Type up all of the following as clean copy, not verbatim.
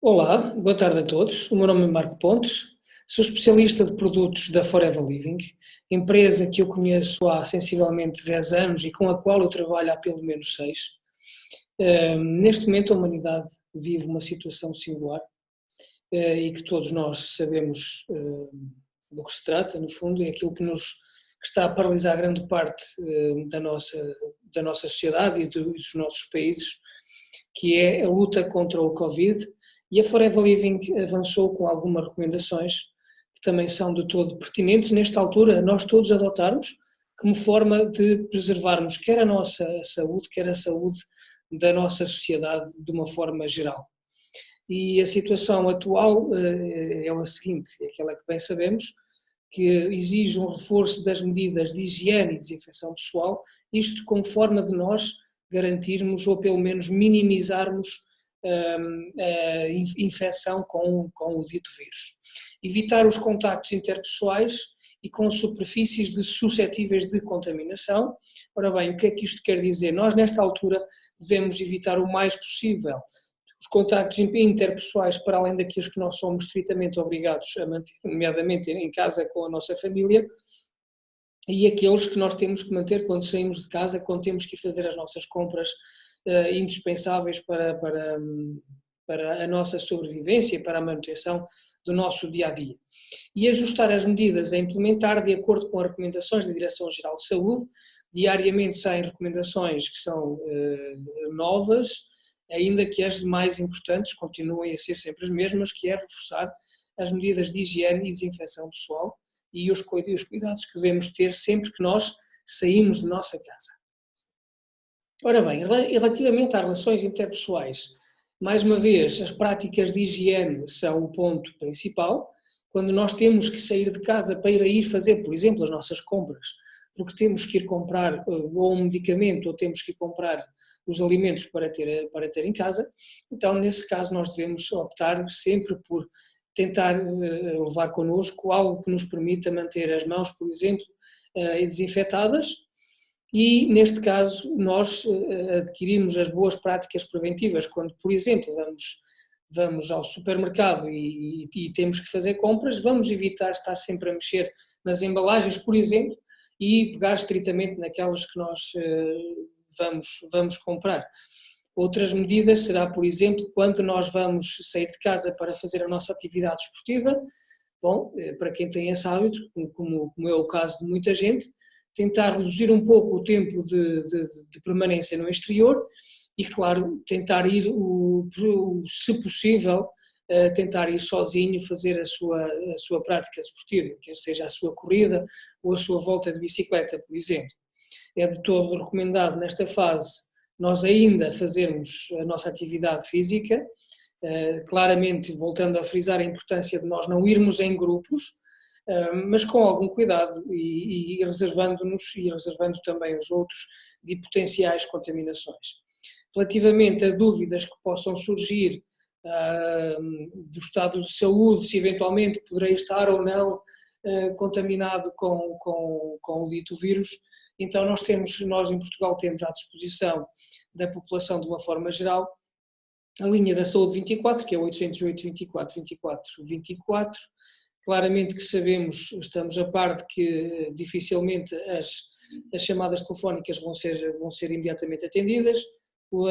Olá, boa tarde a todos. O meu nome é Marco Pontes, sou especialista de produtos da Forever Living, empresa que eu conheço há sensivelmente 10 anos e com a qual eu trabalho há pelo menos 6. Neste momento a humanidade vive uma situação singular e que todos nós sabemos do que se trata, no fundo, é aquilo que está a paralisar grande parte da nossa sociedade e dos nossos países, que é a luta contra o Covid, e a Forever Living avançou com algumas recomendações que também são de todo pertinentes nesta altura, nós todos adotarmos como forma de preservarmos quer a nossa saúde, quer a saúde da nossa sociedade de uma forma geral. E a situação atual é a seguinte, é aquela que bem sabemos, que exige um reforço das medidas de higiene e desinfecção pessoal, isto como forma de nós garantirmos ou pelo menos minimizarmos a infecção com o dito vírus. Evitar os contactos interpessoais e com superfícies suscetíveis de contaminação. Ora bem, o que é que isto quer dizer? Nós nesta altura devemos evitar o mais possível os contactos interpessoais para além daqueles que nós somos estritamente obrigados a manter, nomeadamente em casa com a nossa família, e aqueles que nós temos que manter quando saímos de casa, quando temos que ir fazer as nossas compras indispensáveis para a nossa sobrevivência e para a manutenção do nosso dia-a-dia. E ajustar as medidas a implementar de acordo com as recomendações da Direção-Geral de Saúde. Diariamente saem recomendações que são novas, ainda que as mais importantes continuem a ser sempre as mesmas, que é reforçar as medidas de higiene e desinfecção pessoal e os cuidados que devemos ter sempre que nós saímos de nossa casa. Ora bem, relativamente às relações interpessoais, mais uma vez, as práticas de higiene são o ponto principal. Quando nós temos que sair de casa para ir fazer, por exemplo, as nossas compras, porque temos que ir comprar ou um medicamento ou temos que ir comprar os alimentos para ter em casa, então nesse caso nós devemos optar sempre por tentar levar connosco algo que nos permita manter as mãos, por exemplo, desinfetadas, e neste caso nós adquirimos as boas práticas preventivas quando, por exemplo, vamos ao supermercado e temos que fazer compras, vamos evitar estar sempre a mexer nas embalagens, por exemplo, e pegar estritamente naquelas que nós vamos comprar. Outras medidas será, por exemplo, quando nós vamos sair de casa para fazer a nossa atividade esportiva, bom, para quem tem esse hábito, como é o caso de muita gente, tentar reduzir um pouco o tempo de permanência no exterior e, claro, tentar ir, se possível, tentar ir sozinho fazer a sua prática esportiva, quer seja a sua corrida ou a sua volta de bicicleta, por exemplo. É de todo recomendado nesta fase nós ainda fazermos a nossa atividade física, claramente voltando a frisar a importância de nós não irmos em grupos, mas com algum cuidado e reservando-nos e reservando também os outros de potenciais contaminações. Relativamente a dúvidas que possam surgir do estado de saúde, se eventualmente poderei estar ou não contaminado com o dito vírus, então nós em Portugal temos à disposição da população de uma forma geral a linha da saúde 24, que é 808 24 24 24, claramente que sabemos, estamos a par de que dificilmente as chamadas telefónicas vão ser imediatamente atendidas.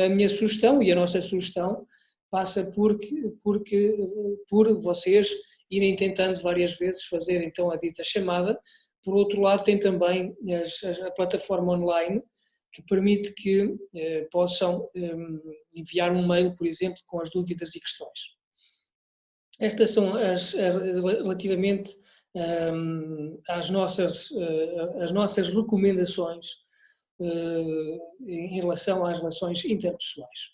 A minha sugestão e a nossa sugestão passa por vocês irem tentando várias vezes fazer então a dita chamada. Por outro lado, tem também a plataforma online que permite que possam enviar um mail, por exemplo, com as dúvidas e questões. Estas são relativamente às nossas recomendações em relação às relações interpessoais.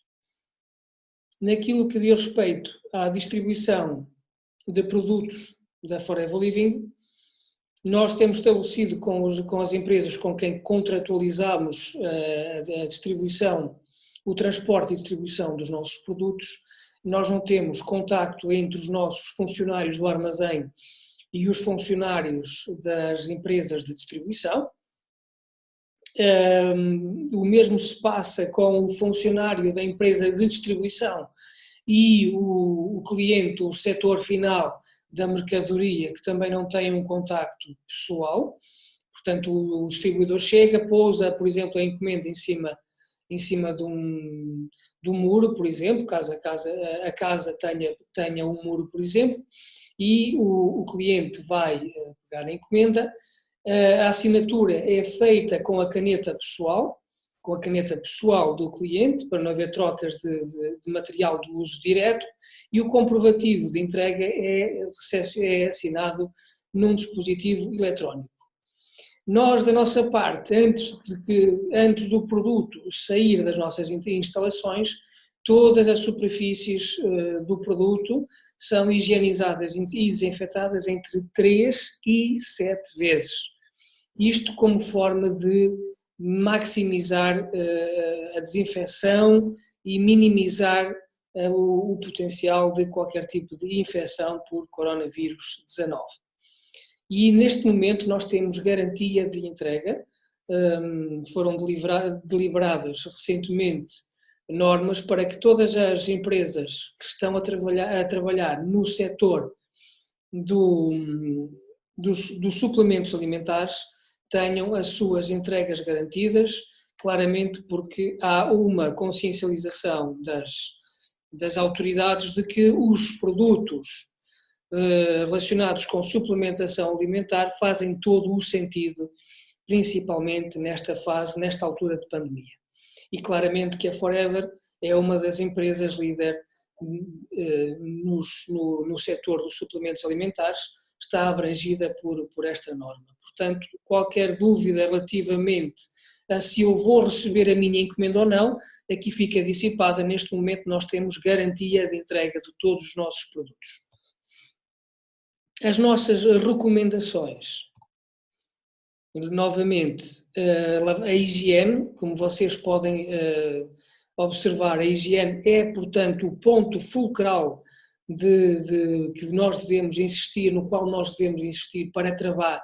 Naquilo que diz respeito à distribuição de produtos da Forever Living, nós temos estabelecido com as empresas com quem contratualizamos a distribuição, o transporte e distribuição dos nossos produtos. Nós não temos contacto entre os nossos funcionários do armazém e os funcionários das empresas de distribuição. O mesmo se passa com o funcionário da empresa de distribuição e o cliente, o setor final da mercadoria, que também não tem um contacto pessoal. Portanto, o distribuidor chega, pousa, por exemplo, a encomenda em cima de um muro, por exemplo, caso a casa tenha um muro, por exemplo, e o cliente vai pegar a encomenda. A assinatura é feita com a caneta pessoal do cliente, para não haver trocas de material de uso direto, e o comprovativo de entrega é assinado num dispositivo eletrónico. Nós, da nossa parte, antes do produto sair das nossas instalações, todas as superfícies do produto são higienizadas e desinfetadas entre 3 e 7 vezes. Isto como forma de maximizar a desinfecção e minimizar o potencial de qualquer tipo de infecção por coronavírus 19. E neste momento nós temos garantia de entrega, foram deliberadas recentemente normas para que todas as empresas que estão a trabalhar no setor dos suplementos alimentares tenham as suas entregas garantidas, claramente porque há uma consciencialização das autoridades de que os produtos relacionados com suplementação alimentar fazem todo o sentido, principalmente nesta fase, nesta altura de pandemia. E claramente que a Forever é uma das empresas líder no setor dos suplementos alimentares, está abrangida por esta norma. Portanto, qualquer dúvida relativamente a se eu vou receber a minha encomenda ou não, aqui fica dissipada. Neste momento nós temos garantia de entrega de todos os nossos produtos. As nossas recomendações, novamente, a higiene, como vocês podem observar, a higiene é, portanto, o ponto fulcral que nós devemos insistir, no qual nós devemos insistir para travar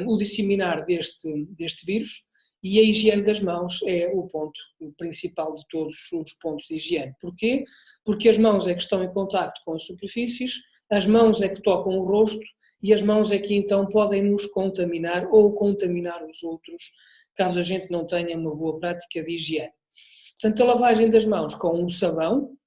o disseminar deste vírus, e a higiene das mãos é o ponto principal de todos os pontos de higiene. Porquê? Porque as mãos é que estão em contacto com as superfícies, as mãos é que tocam o rosto e as mãos é que então podem nos contaminar ou contaminar os outros, caso a gente não tenha uma boa prática de higiene. Portanto, a lavagem das mãos com o sabão.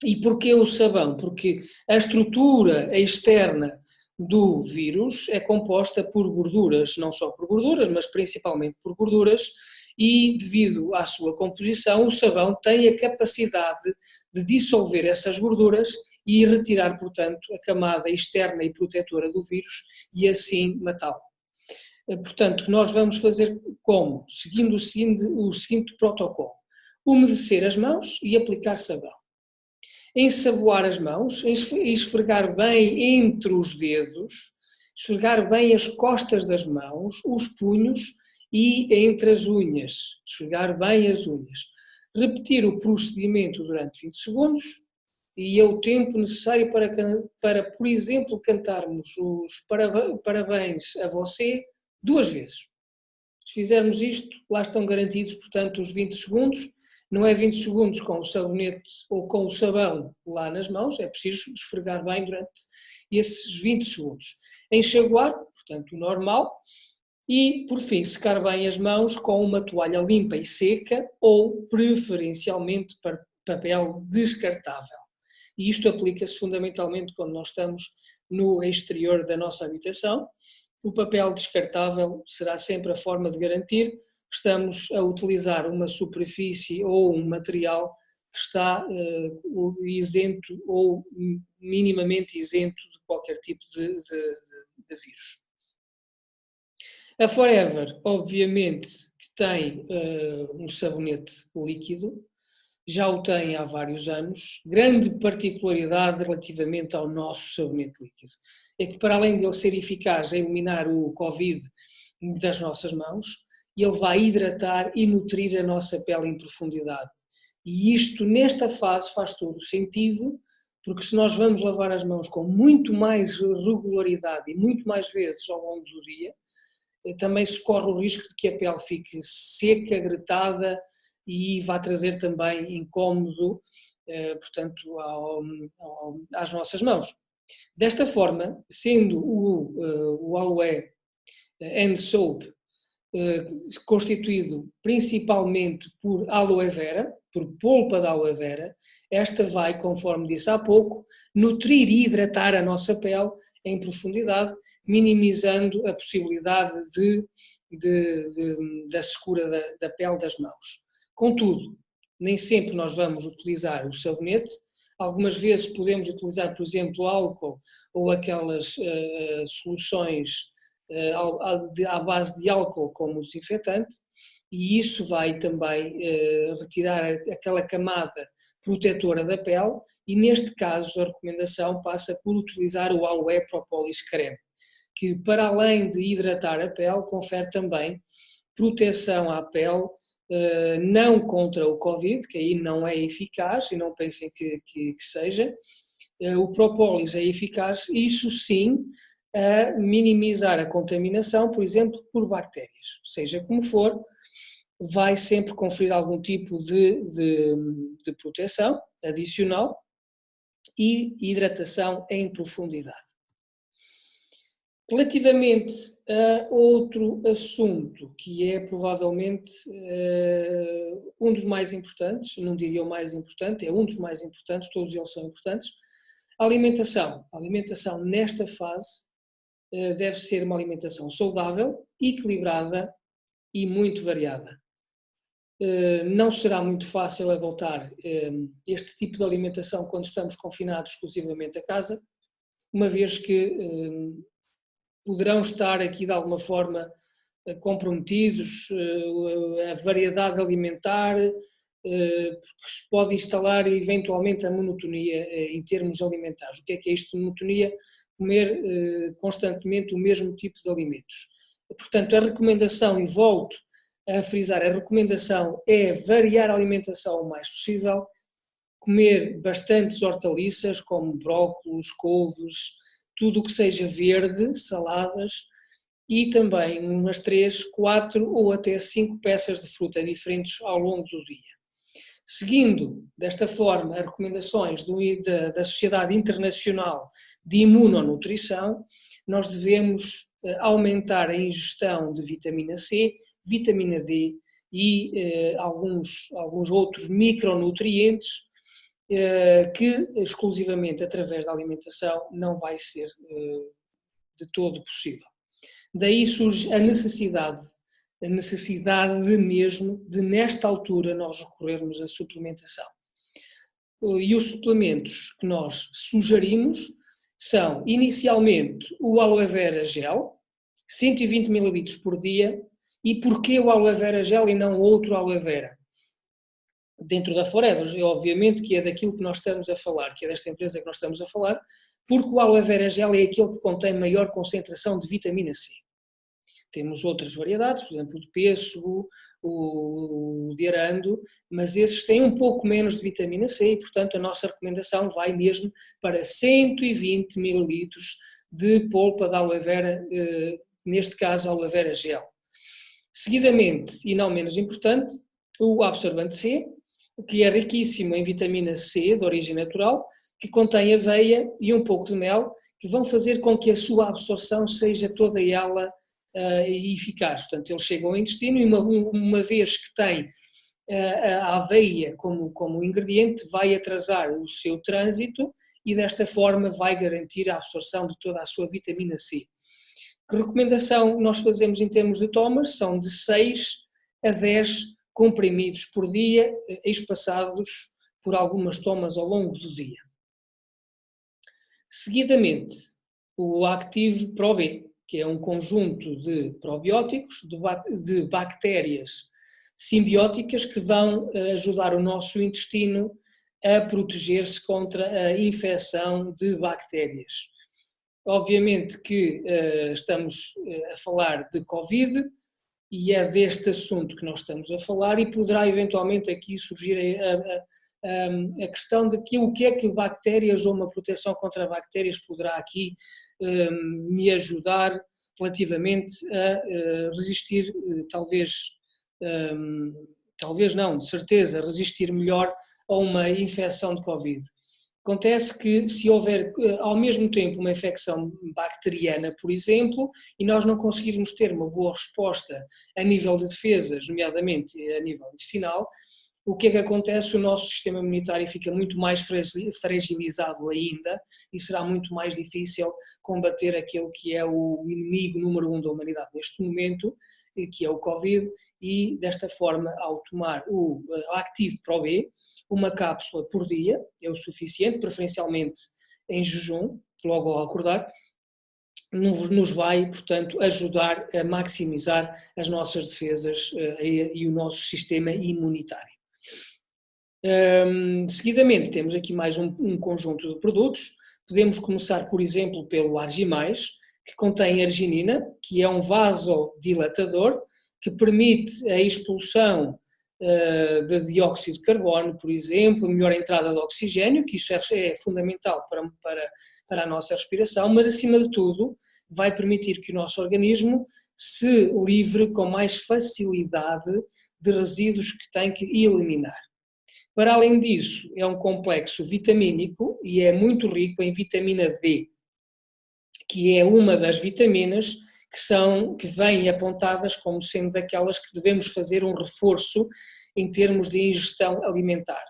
E porquê o sabão? Porque a estrutura externa do vírus é composta por gorduras, não só por gorduras, mas principalmente por gorduras, e devido à sua composição, o sabão tem a capacidade de dissolver essas gorduras e retirar, portanto, a camada externa e protetora do vírus e assim matá-lo. Portanto, nós vamos fazer como? Seguindo o seguinte protocolo: umedecer as mãos e aplicar sabão. Ensaboar as mãos, esfregar bem entre os dedos, esfregar bem as costas das mãos, os punhos e entre as unhas, esfregar bem as unhas. Repetir o procedimento durante 20 segundos e é o tempo necessário para, por exemplo, cantarmos os parabéns a você 2 vezes. Se fizermos isto, lá estão garantidos, portanto, os 20 segundos. Não é 20 segundos com o sabonete ou com o sabão lá nas mãos, é preciso esfregar bem durante esses 20 segundos. Enxaguar, portanto, o normal, e, por fim, secar bem as mãos com uma toalha limpa e seca ou, preferencialmente, papel descartável. E isto aplica-se fundamentalmente quando nós estamos no exterior da nossa habitação. O papel descartável será sempre a forma de garantir que estamos a utilizar uma superfície ou um material que está isento ou minimamente isento de qualquer tipo de vírus. A Forever, obviamente, que tem um sabonete líquido, já o tem há vários anos. Grande particularidade relativamente ao nosso sabonete líquido é que, para além de ele ser eficaz a eliminar o Covid das nossas mãos, ele vai hidratar e nutrir a nossa pele em profundidade. E isto, nesta fase, faz todo o sentido, porque se nós vamos lavar as mãos com muito mais regularidade e muito mais vezes ao longo do dia, também se corre o risco de que a pele fique seca, gretada e vai trazer também incómodo, portanto, às nossas mãos. Desta forma, sendo o aloe hand soap constituído principalmente por aloe vera, por polpa de aloe vera, esta vai, conforme disse há pouco, nutrir e hidratar a nossa pele em profundidade, minimizando a possibilidade da secura da pele das mãos. Contudo, nem sempre nós vamos utilizar o sabonete. Algumas vezes podemos utilizar, por exemplo, álcool ou aquelas soluções à base de álcool como desinfetante, e isso vai também retirar aquela camada protetora da pele, e neste caso a recomendação passa por utilizar o Aloe Propolis Creme, que para além de hidratar a pele, confere também proteção à pele, não contra o Covid, que aí não é eficaz, e não pensem que seja. O Propolis é eficaz, isso sim, a minimizar a contaminação, por exemplo, por bactérias. Seja como for, vai sempre conferir algum tipo de proteção adicional e hidratação em profundidade. Relativamente a outro assunto, que é provavelmente um dos mais importantes, não diria o mais importante, é um dos mais importantes, todos eles são importantes, a alimentação. A alimentação nesta fase deve ser uma alimentação saudável, equilibrada e muito variada. Não será muito fácil adotar este tipo de alimentação quando estamos confinados exclusivamente a casa, uma vez que poderão estar aqui de alguma forma comprometidos, a variedade alimentar, porque se pode instalar eventualmente a monotonia em termos alimentares. O que é isto de monotonia? Comer constantemente o mesmo tipo de alimentos. Portanto, a recomendação, e volto a frisar, a recomendação é variar a alimentação o mais possível, comer bastantes hortaliças como brócolos, couves, tudo o que seja verde, saladas, e também umas 3, 4 ou até 5 peças de fruta diferentes ao longo do dia. Seguindo desta forma as recomendações da Sociedade Internacional de Imunonutrição, nós devemos aumentar a ingestão de vitamina C, vitamina D e alguns outros micronutrientes que exclusivamente através da alimentação não vai ser de todo possível. Daí surge a necessidade mesmo de, nesta altura, nós recorrermos à suplementação. E os suplementos que nós sugerimos são, inicialmente, o aloe vera gel, 120 ml por dia. E porquê o aloe vera gel e não outro aloe vera? Dentro da Forever, obviamente que é daquilo que nós estamos a falar, que é desta empresa que nós estamos a falar, porque o aloe vera gel é aquele que contém maior concentração de vitamina C. Temos outras variedades, por exemplo, o de pêssego, o de arando, mas esses têm um pouco menos de vitamina C e, portanto, a nossa recomendação vai mesmo para 120 ml de polpa de aloe vera, neste caso, aloe vera gel. Seguidamente, e não menos importante, o absorvente C, que é riquíssimo em vitamina C, de origem natural, que contém aveia e um pouco de mel, que vão fazer com que a sua absorção seja toda ela eficaz. Portanto, ele chega ao intestino e uma vez que tem a aveia como ingrediente, vai atrasar o seu trânsito e desta forma vai garantir a absorção de toda a sua vitamina C. Que recomendação nós fazemos em termos de tomas? São de 6 a 10 comprimidos por dia, espaçados por algumas tomas ao longo do dia. Seguidamente, o Active Pro B, que é um conjunto de probióticos, de bactérias simbióticas que vão ajudar o nosso intestino a proteger-se contra a infecção de bactérias. Obviamente que estamos a falar de Covid e é deste assunto que nós estamos a falar e poderá eventualmente aqui surgir a questão de que o que é que bactérias ou uma proteção contra bactérias poderá aqui me ajudar relativamente a resistir talvez talvez não, de certeza, resistir melhor a uma infecção de Covid. Acontece que se houver ao mesmo tempo uma infecção bacteriana, por exemplo, e nós não conseguirmos ter uma boa resposta a nível de defesas, nomeadamente a nível intestinal, o que é que acontece? O nosso sistema imunitário fica muito mais fragilizado ainda e será muito mais difícil combater aquele que é o inimigo número 1 da humanidade neste momento, que é o Covid, e desta forma, ao tomar o Active Pro B, uma cápsula por dia é o suficiente, preferencialmente em jejum, logo ao acordar, nos vai, portanto, ajudar a maximizar as nossas defesas e o nosso sistema imunitário. Seguidamente temos aqui mais um conjunto de produtos. Podemos começar, por exemplo, pelo Argimais, que contém arginina, que é um vasodilatador que permite a expulsão de dióxido de carbono, por exemplo, melhor entrada de oxigênio, que isso é fundamental para a nossa respiração, mas acima de tudo vai permitir que o nosso organismo se livre com mais facilidade de resíduos que tem que eliminar. Para além disso, é um complexo vitamínico e é muito rico em vitamina D, que é uma das vitaminas que vêm apontadas como sendo daquelas que devemos fazer um reforço em termos de ingestão alimentar.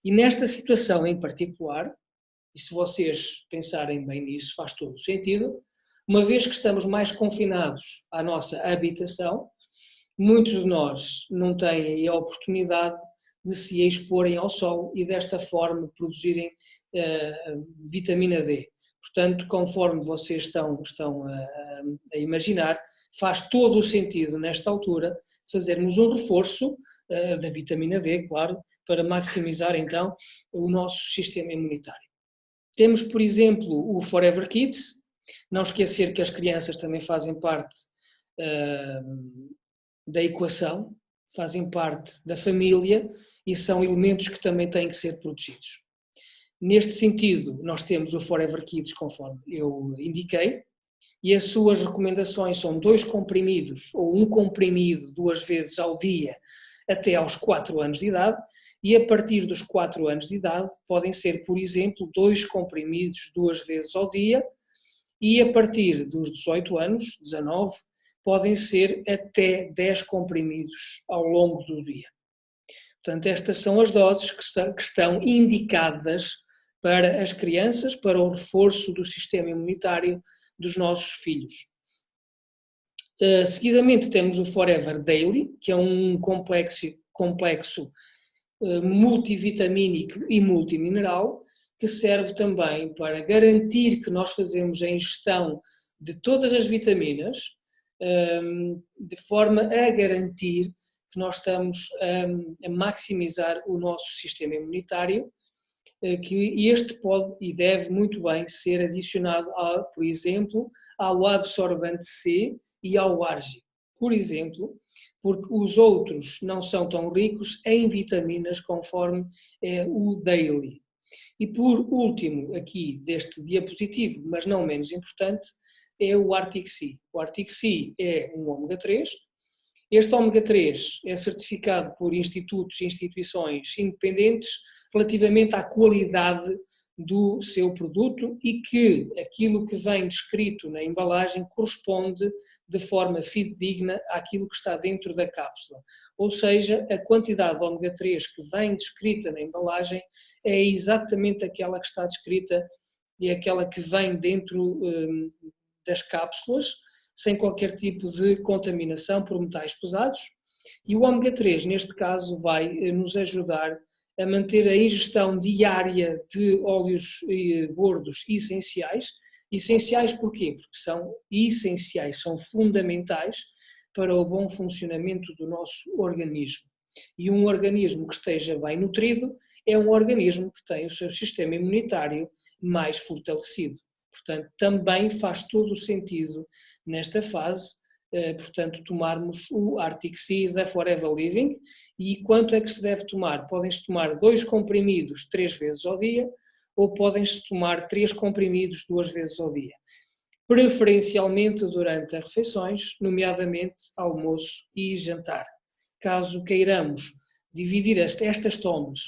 E nesta situação em particular, e se vocês pensarem bem nisso, faz todo o sentido, uma vez que estamos mais confinados à nossa habitação, muitos de nós não têm a oportunidade de se exporem ao sol e desta forma produzirem vitamina D. Portanto, conforme vocês estão a imaginar, faz todo o sentido nesta altura fazermos um reforço da vitamina D, claro, para maximizar então o nosso sistema imunitário. Temos, por exemplo, o Forever Kids, não esquecer que as crianças também fazem parte da equação, fazem parte da família e são elementos que também têm que ser protegidos. Neste sentido, nós temos o Forever Kids, conforme eu indiquei, e as suas recomendações são 2 comprimidos ou 1 comprimido 2 vezes ao dia até aos 4 anos de idade, e a partir dos 4 anos de idade podem ser, por exemplo, 2 comprimidos 2 vezes ao dia, e a partir dos 18 anos, 19, podem ser até 10 comprimidos ao longo do dia. Portanto, estas são as doses que estão indicadas para as crianças, para o reforço do sistema imunitário dos nossos filhos. Seguidamente temos o Forever Daily, que é um complexo multivitamínico e multimineral, que serve também para garantir que nós fazemos a ingestão de todas as vitaminas, de forma a garantir que nós estamos a maximizar o nosso sistema imunitário, que este pode e deve muito bem ser adicionado, por exemplo, ao absorvente C e ao Argi, por exemplo, porque os outros não são tão ricos em vitaminas conforme é o Daily. E por último, aqui deste diapositivo, mas não menos importante, é o Arctic Sea. O Arctic Sea é um ômega 3. Este ômega 3 é certificado por institutos e instituições independentes relativamente à qualidade do seu produto e que aquilo que vem descrito na embalagem corresponde de forma fidedigna àquilo que está dentro da cápsula. Ou seja, a quantidade de ômega 3 que vem descrita na embalagem é exatamente aquela que está descrita e aquela que vem dentro das cápsulas, sem qualquer tipo de contaminação por metais pesados. E o ômega 3, neste caso, vai nos ajudar a manter a ingestão diária de óleos gordos essenciais. Essenciais porquê? Porque são essenciais, são fundamentais para o bom funcionamento do nosso organismo. E um organismo que esteja bem nutrido é um organismo que tem o seu sistema imunitário mais fortalecido. Portanto, também faz todo o sentido nesta fase, portanto, tomarmos o Arctic Sea da Forever Living. E quanto é que se deve tomar? Podem-se tomar 2 comprimidos 3 vezes ao dia ou podem-se tomar 3 comprimidos 2 vezes ao dia. Preferencialmente durante as refeições, nomeadamente almoço e jantar. Caso queiramos dividir estas tomas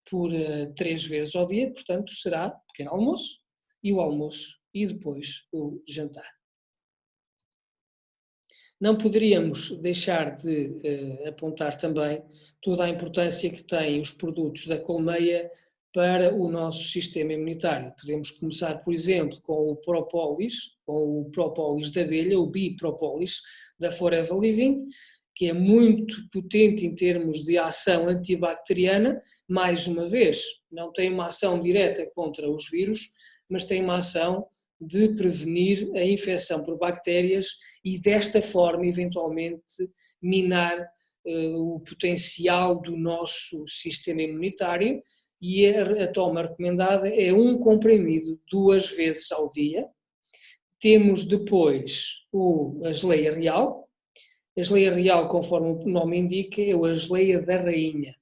por 3 vezes ao dia, portanto, será o pequeno almoço e o almoço e depois o jantar. Não poderíamos deixar de apontar também toda a importância que têm os produtos da colmeia para o nosso sistema imunitário. Podemos começar, por exemplo, com o própolis da abelha, o Bee Propolis da Forever Living, que é muito potente em termos de ação antibacteriana. Mais uma vez, não tem uma ação direta contra os vírus, mas tem uma ação de prevenir a infecção por bactérias e desta forma, eventualmente, minar o potencial do nosso sistema imunitário. E a toma recomendada é um comprimido 2 vezes ao dia. Temos depois a geleia real. A geleia real, conforme o nome indica, é a geleia da rainha.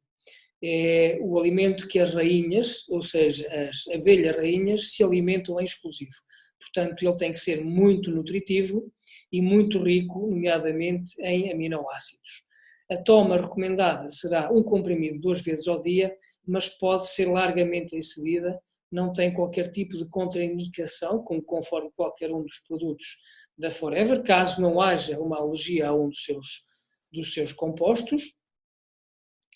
É o alimento que as rainhas, ou seja, as abelhas rainhas, se alimentam em exclusivo. Portanto, ele tem que ser muito nutritivo e muito rico, nomeadamente em aminoácidos. A toma recomendada será um comprimido 2 vezes ao dia, mas pode ser largamente excedida, não tem qualquer tipo de contraindicação, conforme qualquer um dos produtos da Forever, caso não haja uma alergia a um dos seus compostos,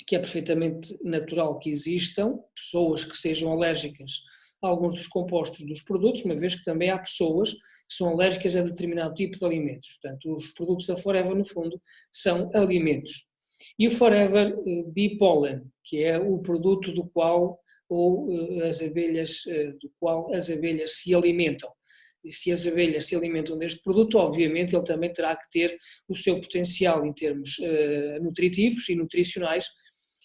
que é perfeitamente natural que existam pessoas que sejam alérgicas a alguns dos compostos dos produtos, uma vez que também há pessoas que são alérgicas a determinado tipo de alimentos. Portanto, os produtos da Forever, no fundo, são alimentos. E o Forever Bee Pollen, que é o produto do qual as abelhas se alimentam. E se as abelhas se alimentam deste produto, obviamente ele também terá que ter o seu potencial em termos nutritivos e nutricionais,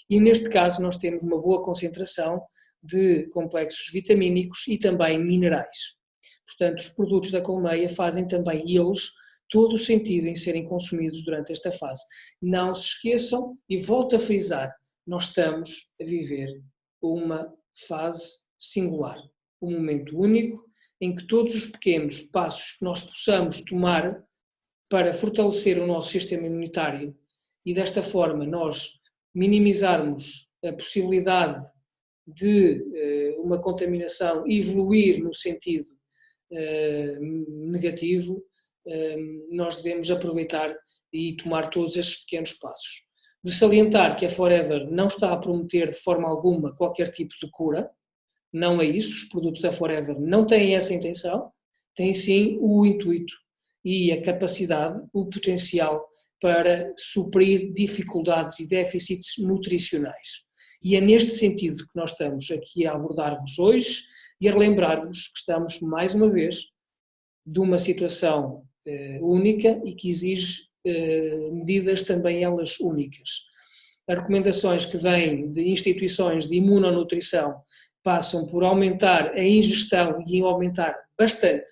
e neste caso nós temos uma boa concentração de complexos vitamínicos e também minerais. Portanto, os produtos da colmeia fazem também eles todo o sentido em serem consumidos durante esta fase. Não se esqueçam, e volto a frisar, nós estamos a viver uma fase singular, um momento único em que todos os pequenos passos que nós possamos tomar para fortalecer o nosso sistema imunitário e desta forma nós minimizarmos a possibilidade de uma contaminação evoluir no sentido negativo, nós devemos aproveitar e tomar todos estes pequenos passos. De salientar que a Forever não está a prometer de forma alguma qualquer tipo de cura, não é isso, os produtos da Forever não têm essa intenção, têm sim o intuito e a capacidade, o potencial para suprir dificuldades e déficits nutricionais. E é neste sentido que nós estamos aqui a abordar-vos hoje e a relembrar-vos que estamos, mais uma vez, de uma situação única e que exige medidas também elas únicas. As recomendações que vêm de instituições de imunonutrição passam por aumentar a ingestão e aumentar bastante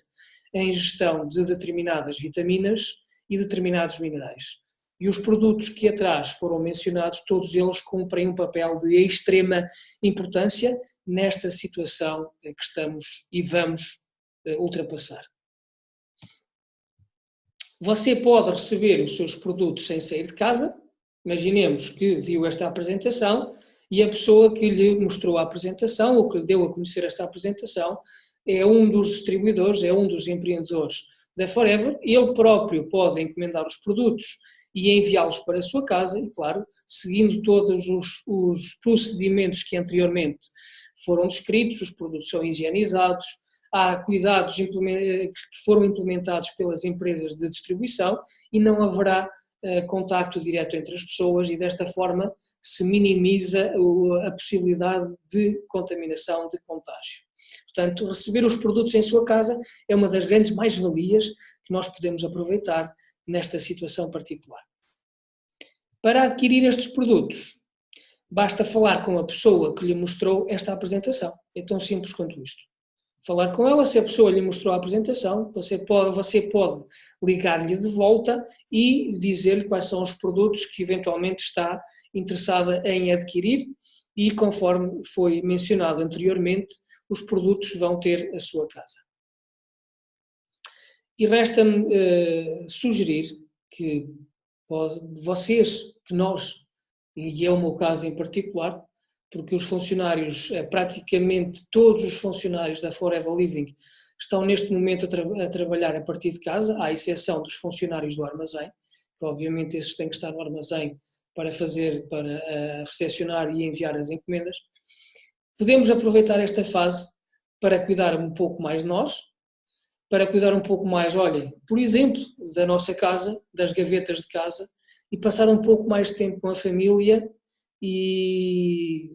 a ingestão de determinadas vitaminas e determinados minerais. E os produtos que atrás foram mencionados, todos eles cumprem um papel de extrema importância nesta situação que estamos e vamos ultrapassar. Você pode receber os seus produtos sem sair de casa. Imaginemos que viu esta apresentação e a pessoa que lhe mostrou a apresentação ou que lhe deu a conhecer esta apresentação é um dos distribuidores, é um dos empreendedores da Forever. Ele próprio pode encomendar os produtos e enviá-los para a sua casa e, claro, seguindo todos os procedimentos que anteriormente foram descritos, os produtos são higienizados, há cuidados que foram implementados pelas empresas de distribuição e não haverá contacto direto entre as pessoas e desta forma se minimiza a possibilidade de contaminação, de contágio. Portanto, receber os produtos em sua casa é uma das grandes mais-valias que nós podemos aproveitar nesta situação particular. Para adquirir estes produtos, basta falar com a pessoa que lhe mostrou esta apresentação. É tão simples quanto isto. Falar com ela, se a pessoa lhe mostrou a apresentação, você pode ligar-lhe de volta e dizer-lhe quais são os produtos que eventualmente está interessada em adquirir e, conforme foi mencionado anteriormente, os produtos vão ter a sua casa. E resta-me sugerir que nós e é o meu caso em particular, porque os funcionários, praticamente todos os funcionários da Forever Living estão neste momento a trabalhar a partir de casa, à exceção dos funcionários do armazém, que obviamente esses têm que estar no armazém para recepcionar e enviar as encomendas. Podemos aproveitar esta fase para cuidar um pouco mais de nós, para cuidar um pouco mais, olha, por exemplo, da nossa casa, das gavetas de casa, e passar um pouco mais de tempo com a família e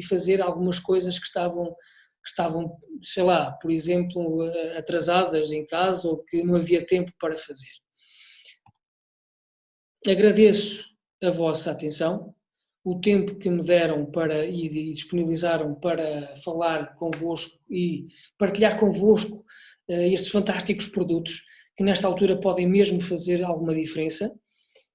fazer algumas coisas que estavam, sei lá, por exemplo, atrasadas em casa ou que não havia tempo para fazer. Agradeço a vossa atenção, o tempo que me deram e disponibilizaram para falar convosco e partilhar convosco estes fantásticos produtos que nesta altura podem mesmo fazer alguma diferença,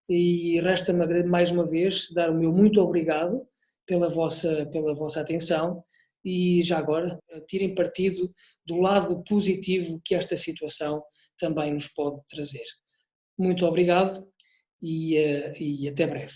e resta-me mais uma vez dar o meu muito obrigado pela vossa atenção e já agora tirem partido do lado positivo que esta situação também nos pode trazer. Muito obrigado e até breve.